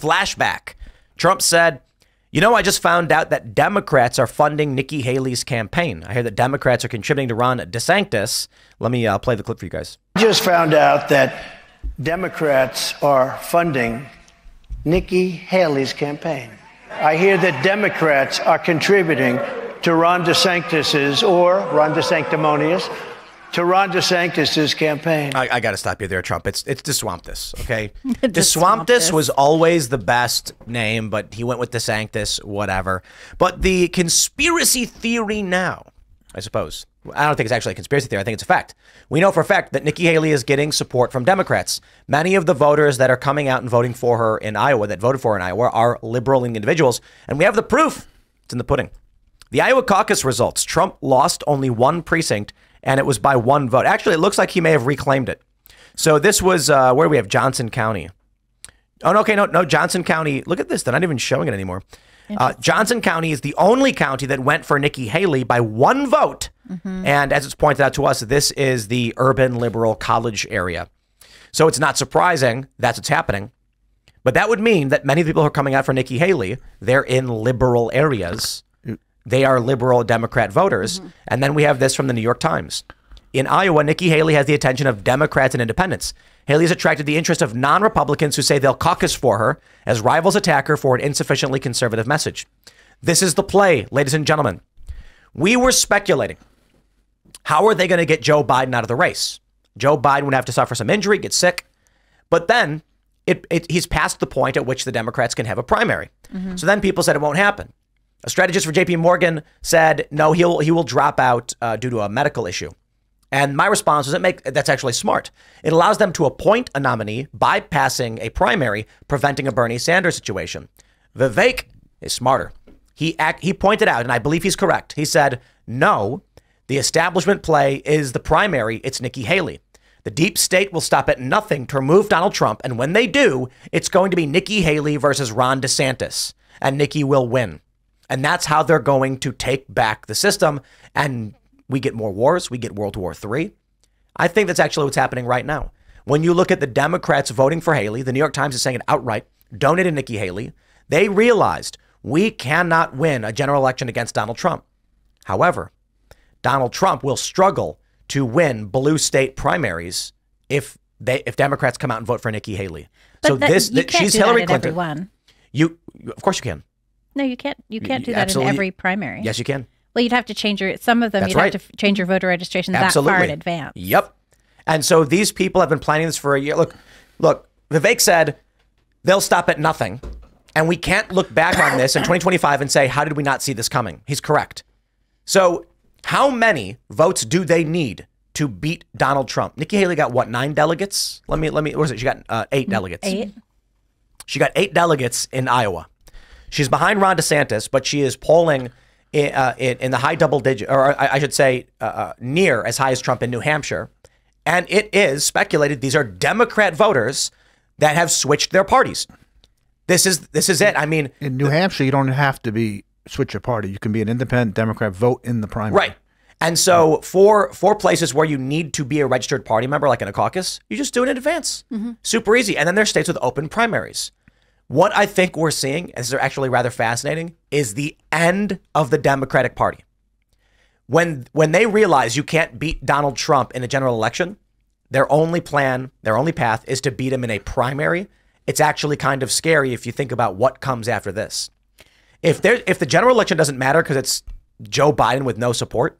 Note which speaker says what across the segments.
Speaker 1: flashback. Trump said, you know, I just found out that Democrats are funding Nikki Haley's campaign. I hear that Democrats are contributing to Ron DeSantis. Let me play the clip for you guys.
Speaker 2: I just found out that Democrats are funding Nikki Haley's campaign. I hear that Democrats are contributing to Ron DeSantis's, or Ron DeSanctimonious, to Ron DeSantis's campaign.
Speaker 1: I got to stop you there, Trump. It's DeSwamptus, okay? DeSwamptus was always the best name, but he went with DeSantis, whatever. But the conspiracy theory now, I suppose, I don't think it's actually a conspiracy theory. I think it's a fact. We know for a fact that Nikki Haley is getting support from Democrats. Many of the voters that are coming out and voting for her in Iowa, that voted for her in Iowa, are liberal-leaning individuals. And we have the proof. It's in the pudding. The Iowa caucus results. Trump lost only one precinct, and it was by one vote. Actually, it looks like he may have reclaimed it. So this was, where do we have? Johnson County. Oh, no, okay, no, Johnson County. Look at this. They're not even showing it anymore. Johnson County is the only county that went for Nikki Haley by one vote. And as it's pointed out to us, this is the urban liberal college area. So it's not surprising that's what's happening. But that would mean that many people who are coming out for Nikki Haley, they're in liberal areas. They are liberal Democrat voters. And then we have this from the New York Times. In Iowa, Nikki Haley has the attention of Democrats and independents. Haley has attracted the interest of non-Republicans who say they'll caucus for her as rivals attack her for an insufficiently conservative message. This is the play, ladies and gentlemen. We were speculating. How are they going to get Joe Biden out of the race? Joe Biden would have to suffer some injury, get sick. But then he's past the point at which the Democrats can have a primary. So then people said it won't happen. A strategist for JP Morgan said, no, he will drop out due to a medical issue. And my response was, that's actually smart. It allows them to appoint a nominee, bypassing a primary, preventing a Bernie Sanders situation. Vivek is smarter. He pointed out, and I believe he's correct. He said, no, the establishment play is the primary. It's Nikki Haley. The deep state will stop at nothing to remove Donald Trump. And when they do, it's going to be Nikki Haley versus Ron DeSantis. And Nikki will win. And that's how they're going to take back the system. And we get more wars. We get World War III. I think that's actually what's happening right now. When you look at the Democrats voting for Haley, the New York Times is saying it outright, donated Nikki Haley. They realized we cannot win a general election against Donald Trump. However, Donald Trump will struggle to win blue state primaries if Democrats come out and vote for Nikki Haley.
Speaker 3: But so
Speaker 1: she's Hillary Clinton. Of course you can.
Speaker 3: No, you can't. You can't do that in every primary.
Speaker 1: Yes, you can.
Speaker 3: Well, you'd have to change some of them. You'd have to change your voter registration that far in advance.
Speaker 1: Yep. And so these people have been planning this for a year. Look, Vivek said they'll stop at nothing. And we can't look back on this in 2025 and say, how did we not see this coming? He's correct. So how many votes do they need to beat Donald Trump? Nikki Haley got what, 9 delegates? Let me, what was it? She got 8 delegates.
Speaker 3: 8?
Speaker 1: She got 8 delegates in Iowa. She's behind Ron DeSantis, but she is polling in the high double digit, or I should say near as high as Trump in New Hampshire. And it is speculated these are Democrat voters that have switched their parties. This is it. I mean,
Speaker 4: in New Hampshire, you don't have to switch your party. You can be an independent Democrat, vote in the primary.
Speaker 1: Right. And so for places where you need to be a registered party member, like in a caucus, you just do it in advance. Super easy. And then there's states with open primaries. What I think we're seeing, and this is actually rather fascinating, is the end of the Democratic Party. When they realize you can't beat Donald Trump in a general election, their only path is to beat him in a primary. It's actually kind of scary if you think about what comes after this. If the general election doesn't matter because it's Joe Biden with no support,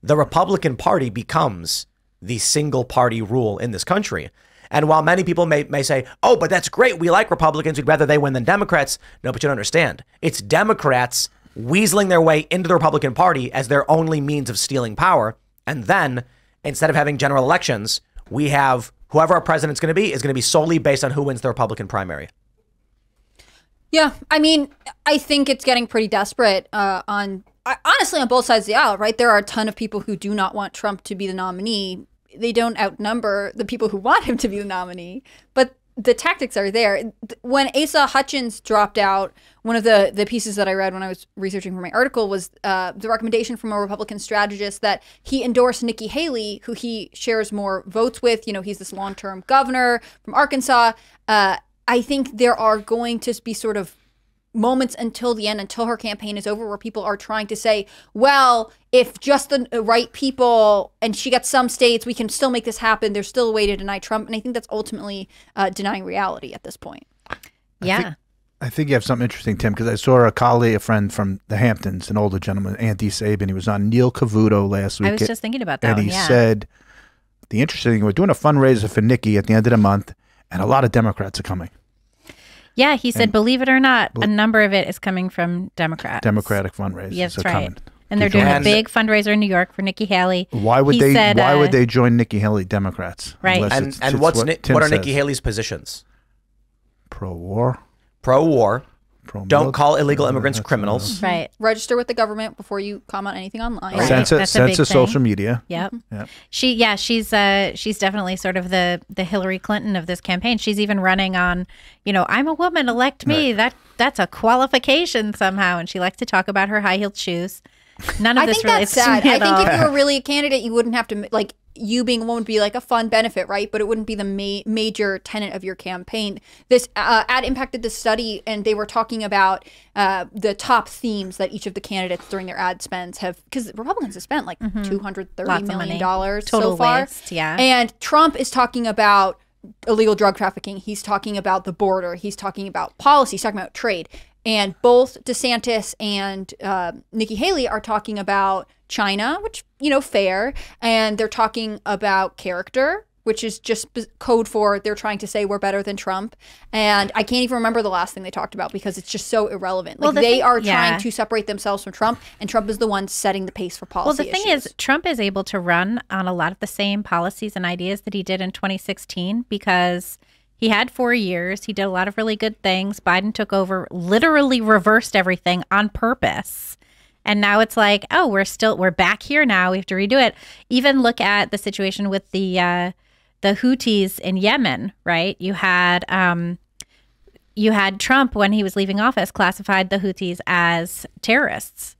Speaker 1: the Republican Party becomes the single party rule in this country. And while many people may say, oh, but that's great, we like Republicans, we'd rather they win than Democrats. No, but you don't understand. It's Democrats weaseling their way into the Republican Party as their only means of stealing power. And then instead of having general elections, we have whoever our president's going to be is going to be solely based on who wins the Republican primary.
Speaker 5: Yeah, I mean, I think it's getting pretty desperate honestly on both sides of the aisle, right? There are a ton of people who do not want Trump to be the nominee. They don't outnumber the people who want him to be the nominee, but the tactics are there. When Asa Hutchins dropped out, one of the pieces that I read when I was researching for my article was the recommendation from a Republican strategist that he endorsed Nikki Haley, who he shares more votes with. You know, he's this long-term governor from Arkansas. I think there are going to be sort of moments until the end, until her campaign is over, where people are trying to say, well, if just the right people and she gets some states, we can still make this happen. There's still a way to deny Trump. And I think that's ultimately denying reality at this point.
Speaker 3: Yeah.
Speaker 4: I think you have something interesting, Tim, because I saw a colleague, a friend from the Hamptons, an older gentleman, Andy Sabin. He was on Neil Cavuto last week.
Speaker 3: I was just thinking about that.
Speaker 4: And he said, the interesting thing, we're doing a fundraiser for Nikki at the end of the month, and a lot of Democrats are coming.
Speaker 3: Yeah, he said, believe it or not, a number of it is coming from Democrats.
Speaker 4: Democratic fundraisers.
Speaker 3: Yes,
Speaker 4: are
Speaker 3: right.
Speaker 4: coming.
Speaker 3: And they're doing a big fundraiser in New York for Nikki Haley.
Speaker 4: Why would Why would they join Nikki Haley, Democrats?
Speaker 3: Right.
Speaker 1: And what are Nikki Haley's positions?
Speaker 4: Pro-war.
Speaker 1: Pro-war. Don't call illegal immigrants criminals.
Speaker 3: Right.
Speaker 5: Register with the government before you comment anything online.
Speaker 3: Right.
Speaker 4: Censor social media.
Speaker 3: Yep. She's definitely sort of the Hillary Clinton of this campaign. She's even running on, I'm a woman, elect me. Right. That's a qualification somehow. And she likes to talk about her high-heeled shoes. None of this relates to me at all.
Speaker 5: I think if you were really a candidate, you wouldn't have to, you being a woman would be like a fun benefit, right? But it wouldn't be the major tenet of your campaign. This ad impacted the study, and they were talking about the top themes that each of the candidates during their ad spends have, because Republicans have spent like $230 million so far.
Speaker 3: Waste, yeah.
Speaker 5: And Trump is talking about illegal drug trafficking. He's talking about the border. He's talking about policy. He's talking about trade. And both DeSantis and Nikki Haley are talking about China, which, fair. And they're talking about character, which is just code for they're trying to say we're better than Trump. And I can't even remember the last thing they talked about because it's just so irrelevant. They are trying to separate themselves from Trump, and Trump is the one setting the pace for policy.
Speaker 3: Well, the thing is, Trump is able to run on a lot of the same policies and ideas that he did in 2016 because he had 4 years. He did a lot of really good things. Biden took over, literally reversed everything on purpose. And now it's like, oh, we're back here now. We have to redo it. Even look at the situation with the Houthis in Yemen, right? You had Trump, when he was leaving office, classified the Houthis as terrorists.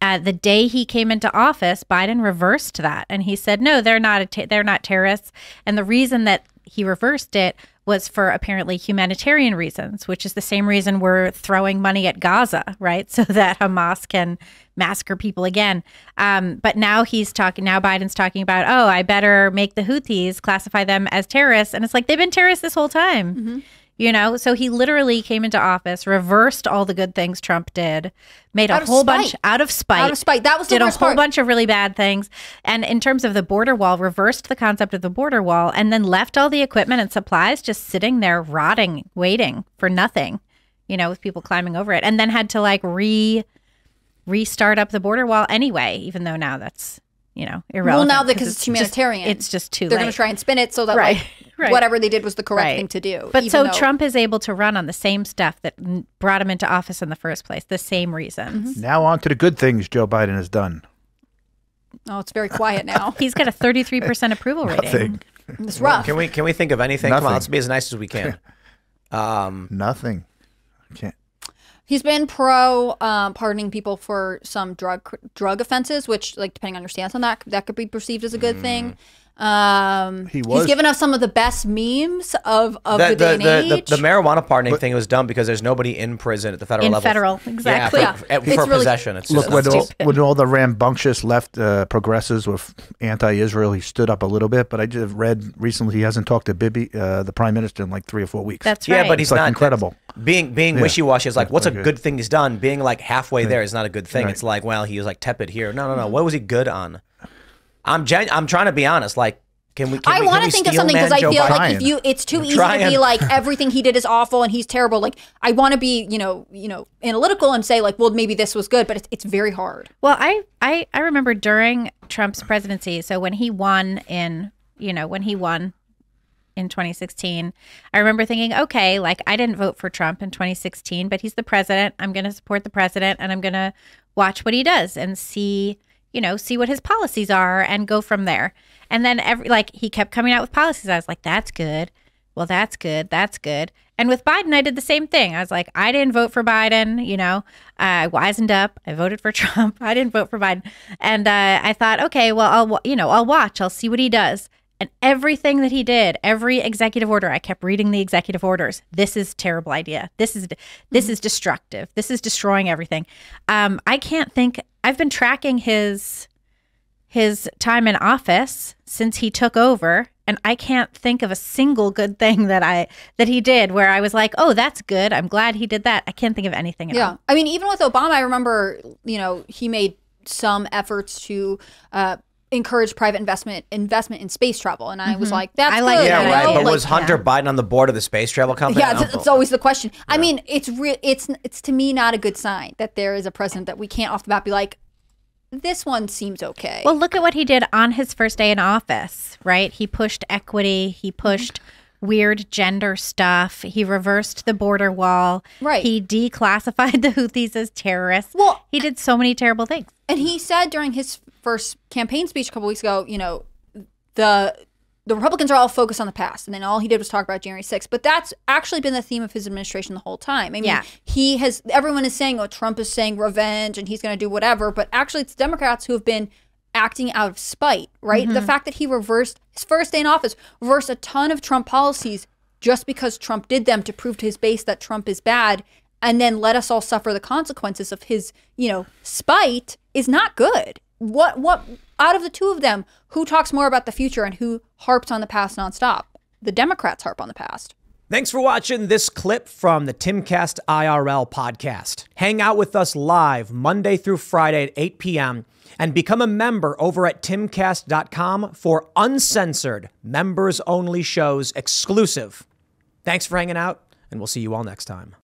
Speaker 3: The day he came into office, Biden reversed that, and he said, no, they're not terrorists. And the reason that he reversed it was for apparently humanitarian reasons, which is the same reason we're throwing money at Gaza, right? So that Hamas can massacre people again. But now Biden's talking about, oh, I better make the Houthis, classify them as terrorists. And it's like, they've been terrorists this whole time. Mm-hmm. So he literally came into office, reversed all the good things Trump did, made a whole bunch out of spite.
Speaker 5: Out of spite. That was the worst part.
Speaker 3: Did a whole bunch of really bad things. And in terms of the border wall, reversed the concept of the border wall and then left all the equipment and supplies just sitting there rotting, waiting for nothing, with people climbing over it. And then had to restart up the border wall anyway, even though now that's, irrelevant.
Speaker 5: Well, now because it's humanitarian.
Speaker 3: It's just too late.
Speaker 5: They're going to try and spin it so that
Speaker 3: right.
Speaker 5: whatever they did was the correct thing to do.
Speaker 3: But so Trump is able to run on the same stuff that brought him into office in the first place, the same reasons.
Speaker 4: Mm-hmm. Now on to the good things Joe Biden has done.
Speaker 5: Oh, it's very quiet now.
Speaker 3: He's got a 33% approval rating.
Speaker 5: It's rough.
Speaker 1: Can we think of anything?
Speaker 4: Nothing.
Speaker 1: Come on, let's be as nice as we can.
Speaker 4: Nothing. I can't.
Speaker 5: He's been pro pardoning people for some drug offenses, which, depending on your stance on that could be perceived as a good thing. He's given us some of the best memes of the day and age.
Speaker 1: The marijuana pardoning thing was dumb because there's nobody in prison at the federal level.
Speaker 3: Exactly.
Speaker 1: For possession. It's
Speaker 4: look, when all the rambunctious left progressives were anti-Israel, he stood up a little bit. But I just read recently he hasn't talked to Bibi, the prime minister, in like 3 or 4 weeks.
Speaker 3: That's right.
Speaker 1: Yeah, but he's not
Speaker 4: incredible.
Speaker 1: Being wishy-washy is like, what's a good thing he's done? Being like halfway there is not a good thing. Right. It's like, well, he was like tepid here. No. What was he good on? I'm trying to be honest. Like, I
Speaker 5: want to think of something because I feel like it's too easy to be like everything he did is awful and he's terrible. Like, I want to be analytical and say like, well, maybe this was good, but it's very hard.
Speaker 3: Well, I remember during Trump's presidency, so when he won in 2016, I remember thinking, okay, like I didn't vote for Trump in 2016, but he's the president. I'm going to support the president and I'm going to watch what he does and see what his policies are and go from there. And then he kept coming out with policies. I was like, that's good. Well, that's good. That's good. And with Biden, I did the same thing. I was like, I didn't vote for Biden. I wisened up. I voted for Trump. I didn't vote for Biden. And I thought, okay, well, I'll watch. I'll see what he does. And everything that he did, every executive order, I kept reading the executive orders. This is a terrible idea. This is destructive. This is destroying everything. I can't think. I've been tracking his time in office since he took over, and I can't think of a single good thing that he did where I was like, oh, that's good. I'm glad he did that. I can't think of anything at all.
Speaker 5: I mean, even with Obama, I remember, he made some efforts to encourage private investment in space travel, and I was like, that's good.
Speaker 1: Yeah, right. But was Hunter Biden on the board of the space travel company?
Speaker 5: Yeah, it's always the question. I mean, it's to me not a good sign that there is a president that we can't off the bat be like, this one seems okay.
Speaker 3: Well, look at what he did on his first day in office, right? He pushed equity. He pushed weird gender stuff. He reversed the border wall.
Speaker 5: Right.
Speaker 3: He declassified the Houthis as terrorists.
Speaker 5: Well,
Speaker 3: he did so many terrible things.
Speaker 5: And he said during his first campaign speech a couple weeks ago, the Republicans are all focused on the past, and then all he did was talk about January 6th. But that's actually been the theme of his administration the whole time. I mean, everyone is saying, Trump is saying revenge and he's going to do whatever, but actually it's Democrats who have been acting out of spite, right? The fact that he reversed his first day in office, reversed a ton of Trump policies just because Trump did them to prove to his base that Trump is bad, and then let us all suffer the consequences of his, spite is not good. What out of the two of them, who talks more about the future and who harps on the past nonstop? The Democrats harp on the past.
Speaker 6: Thanks for watching this clip from the Timcast IRL podcast. Hang out with us live Monday through Friday at 8 p.m. and become a member over at timcast.com for uncensored, members-only shows exclusive. Thanks for hanging out, and we'll see you all next time.